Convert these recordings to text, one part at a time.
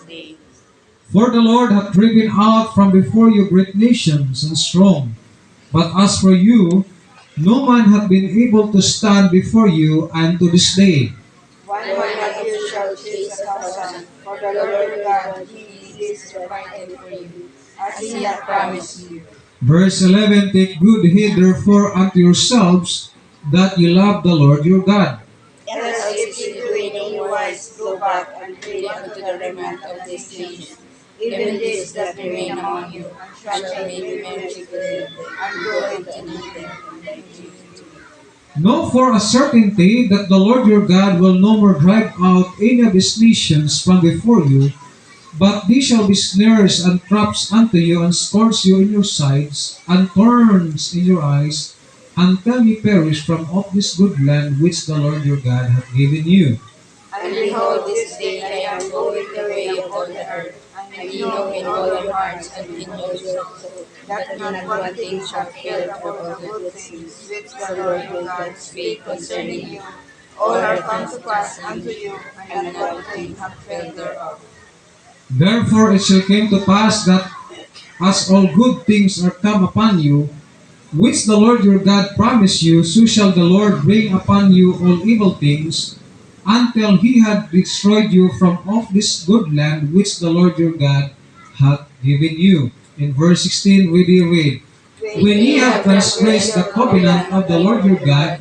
day. For the Lord hath driven out from before you great nations and strong. But as for you, no man hath been able to stand before you unto this day. One of you shall chase 1,000, for the Lord your God, He is divided for you, as He hath promised you. Verse 11, take good heed therefore unto yourselves, that ye love the Lord your God. Else if you do any wise, go back and pray unto the remnant of this nation, even this that remain among you, and shall make you merry with them, and go into them. Know for a certainty that the Lord your God will no more drive out any of these nations from before you, but they shall be snares and traps unto you, and scores you in your sides, and thorns in your eyes, until ye perish from off this good land which the Lord your God hath given you. And behold, this day I am going the way of all the earth, and ye know in all your hearts and in all your soul, that not one thing shall fail of all the good things which the Lord your God spake concerning you. All are come to pass unto you, and not one thing hath failed thereof. Therefore it shall come to pass that as all good things are come upon you, which the Lord your God promised you, so shall the Lord bring upon you all evil things, until he had destroyed you from off this good land which the Lord your God hath given you. In verse 16 we read, when ye have transgressed the covenant of the Lord your God,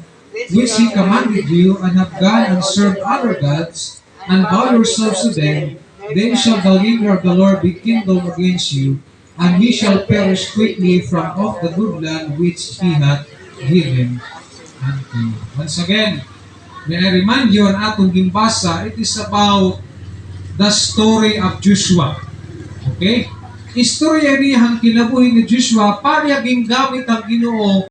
which he commanded you, and have gone and served other gods, and bow yourselves to them, then shall the anger of the Lord be kindled against you, and he shall perish quickly from off the good land which he hath given unto you. Once again, may I remind you ang atong gimbasa, it is about the story of Joshua. Okay? Istorya niyang kinabuhi ni Joshua para gingamit ang Ginoo